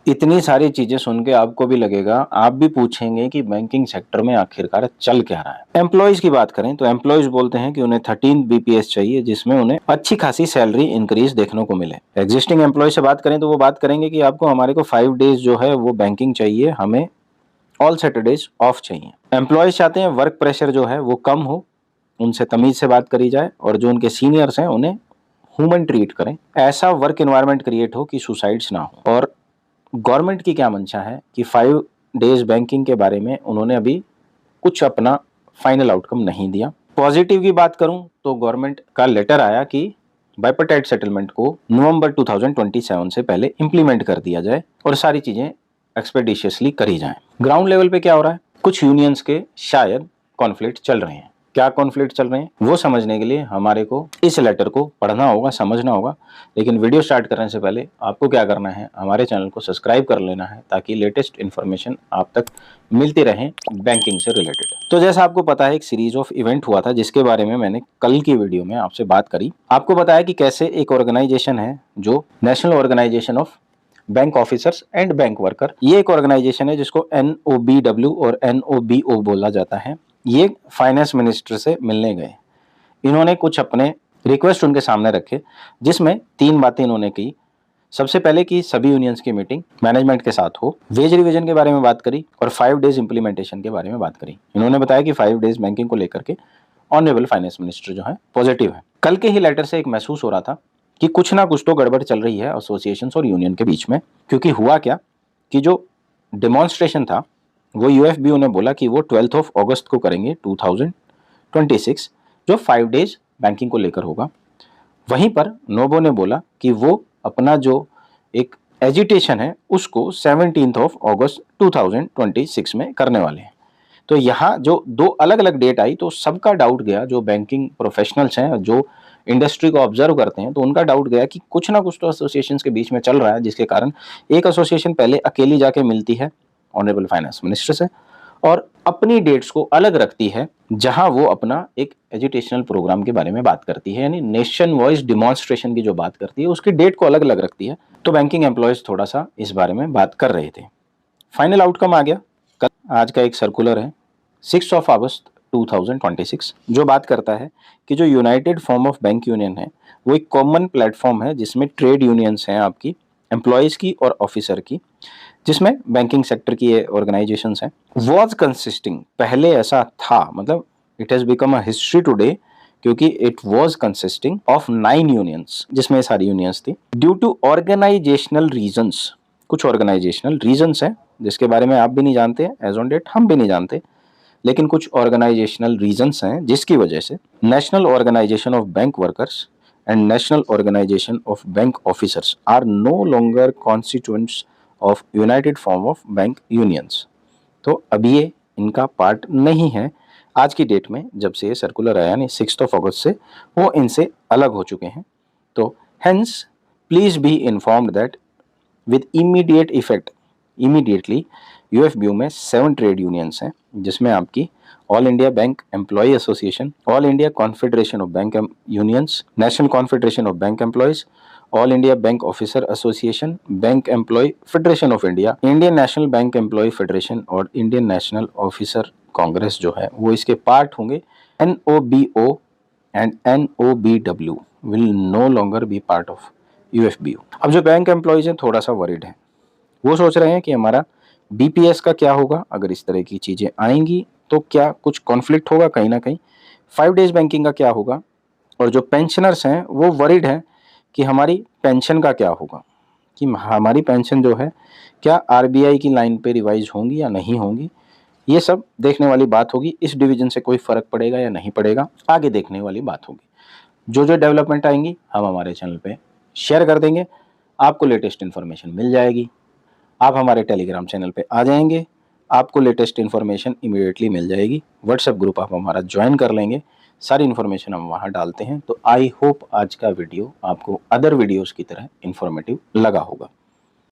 इतनी सारी चीजें सुन के आपको भी लगेगा, आप भी पूछेंगे कि बैंकिंग सेक्टर में आखिरकार चल क्या रहा है। एम्प्लॉयज की बात करें तो एम्प्लॉयज बोलते हैं कि उन्हें 13 बीपीएस चाहिए, जिसमें उन्हें अच्छी खासी सैलरी इंक्रीज देखने को मिले। एग्जिस्टिंग एम्प्लॉय से बात करें तो वो बात करेंगे कि आपको हमारे को 5 डेज जो है वो बैंकिंग चाहिए, हमें ऑल सैटरडेज ऑफ चाहिए। एम्प्लॉयज चाहते हैं वर्क प्रेशर जो है वो कम हो, उनसे तमीज से बात करी जाए और जो उनके सीनियर्स हैं उन्हें ह्यूमन ट्रीट करें। ऐसा वर्क एनवायरनमेंट क्रिएट हो कि सुसाइड्स ना हो। और गवर्नमेंट की क्या मंशा है कि 5 डेज बैंकिंग के बारे में उन्होंने अभी कुछ अपना फाइनल आउटकम नहीं दिया। पॉजिटिव की बात करूं तो गवर्नमेंट का लेटर आया कि बाइपर्टाइट सेटलमेंट को नवंबर 2027 से पहले इंप्लीमेंट कर दिया जाए और सारी चीजें एक्सपेडिशियसली करी जाएं। ग्राउंड लेवल पे क्या हो रहा है, कुछ यूनियंस के शायद कॉन्फ्लिक्ट चल रहे हैं। क्या कॉन्फ्लिक्ट चल रहे हैं वो समझने के लिए हमारे को इस लेटर को पढ़ना होगा, समझना होगा। लेकिन वीडियो स्टार्ट करने से पहले आपको क्या करना है, हमारे चैनल को सब्सक्राइब कर लेना है ताकि लेटेस्ट इन्फॉर्मेशन आप तक मिलती रहे बैंकिंग से रिलेटेड। तो जैसा आपको पता है, एक सीरीज ऑफ इवेंट हुआ था जिसके बारे में मैंने कल की वीडियो में आपसे बात करी। आपको बताया कि कैसे एक ऑर्गेनाइजेशन है जो national organisation of bank officers and bank worker, ये एक ऑर्गेनाइजेशन है जिसको NOBW और NOBO बोला जाता है। ये फाइनेंस मिनिस्टर से मिलने गए। इन्होंने कुछ अपने रिक्वेस्ट उनके सामने रखे, जिसमें 3 बातें इन्होंने की। सबसे पहले कि सभी यूनियंस की मीटिंग मैनेजमेंट के साथ हो, वेज रिवीजन के बारे में बात करी और 5 डेज इंप्लीमेंटेशन के बारे में बात करी। इन्होंने बताया कि 5 डेज बैंकिंग को लेकर के ऑनरेबल फाइनेंस मिनिस्टर जो है पॉजिटिव है। कल के ही लेटर से एक महसूस हो रहा था कि कुछ ना कुछ तो गड़बड़ चल रही है एसोसिएशंस और यूनियन के बीच में। क्योंकि हुआ क्या कि जो डेमोन्स्ट्रेशन था वो UFBO ने बोला कि वो 12 अगस्त को करेंगे 2026, जो 5 डेज बैंकिंग को लेकर होगा। वहीं पर नोबो ने बोला कि वो अपना जो एक एजिटेशन है उसको 17 अगस्त 2026 में करने वाले हैं। तो यहाँ जो 2 अलग अलग डेट आई तो सबका डाउट गया, जो बैंकिंग प्रोफेशनल्स हैं, जो इंडस्ट्री को ऑब्जर्व करते हैं, तो उनका डाउट गया कि कुछ ना कुछ तो एसोसिएशंस के बीच में चल रहा है, जिसके कारण एक एसोसिएशन पहले अकेली जाके मिलती है ऑनरेबल फाइनेंस मिनिस्टर से और अपनी डेट्स को अलग रखती है, जहां वो अपना एक एजुकेशनल प्रोग्राम के बारे में बात करती है, यानी नेशन वॉइस डिमॉन्स्ट्रेशन की जो बात करती है उसकी डेट को अलग अलग रखती है। तो बैंकिंग एम्प्लॉयज थोड़ा सा इस बारे में बात कर रहे थे। फाइनल आउटकम आ गया कल। आज का एक सर्कुलर है 6 अगस्त 2026, जो बात करता है कि जो United forum of bank union है वो एक कॉमन प्लेटफॉर्म है जिसमें ट्रेड यूनियंस हैं आपकी, एम्प्लॉयज की और ऑफिसर की, जिसमें बैंकिंग सेक्टर की ये ऑर्गेनाइजेशंस हैं। वॉज कंसिस्टिंग, पहले ऐसा था, मतलब it has become a history today, क्योंकि it was consisting of 9 unions, जिसमें सारी यूनियंस थी। ड्यू टू ऑर्गेनाइजेशनल रीजंस, कुछ ऑर्गेनाइजेशनल रीजंस हैं जिसके बारे में आप भी नहीं जानते, एज ऑन डेट हम भी नहीं जानते, लेकिन कुछ ऑर्गेनाइजेशनल रीजंस हैं जिसकी वजह से national organisation of bank workers and national organisation of bank officers are no longer constituents of united forum of bank unions. तो अब ये इनका पार्ट नहीं है। आज की डेट में जब से ये सर्कुलर आया यानी 6 अगस्त से वो इनसे अलग हो चुके हैं। तो hence please be informed that with immediate effect, immediately UFBO में 7 ट्रेड यूनियंस हैं, जिसमें आपकी all India bank employee association, all India confederation of bank unions, national confederation of bank employees, all India bank officer association, bank employee federation of India, Indian national bank employee federation और Indian national officer congress जो है वो इसके part होंगे। NOBO and NOBW will no longer B part of UFBO। अब जो bank employees हैं थोड़ा सा वरीड हैं, वो सोच रहे हैं कि हमारा BPS का क्या होगा, अगर इस तरह की चीजें आएंगी तो क्या कुछ कॉन्फ्लिक्ट होगा कहीं ना कहीं। 5 डेज बैंकिंग का क्या होगा, और जो पेंशनर्स हैं वो वरीड हैं कि हमारी पेंशन का क्या होगा, कि हमारी पेंशन जो है क्या RBI की लाइन पे रिवाइज होंगी या नहीं होंगी। ये सब देखने वाली बात होगी। इस डिवीजन से कोई फर्क पड़ेगा या नहीं पड़ेगा, आगे देखने वाली बात होगी। जो जो डेवलपमेंट आएंगी हम हमारे चैनल पे शेयर कर देंगे, आपको लेटेस्ट इन्फॉर्मेशन मिल जाएगी। आप हमारे टेलीग्राम चैनल पे आ जाएंगे, आपको लेटेस्ट इन्फॉर्मेशन इमीडिएटली मिल जाएगी। व्हाट्सएप ग्रुप आप हमारा ज्वाइन कर लेंगे, सारी इन्फॉर्मेशन हम वहाँ डालते हैं। तो आई होप आज का वीडियो आपको अदर वीडियोस की तरह इन्फॉर्मेटिव लगा होगा।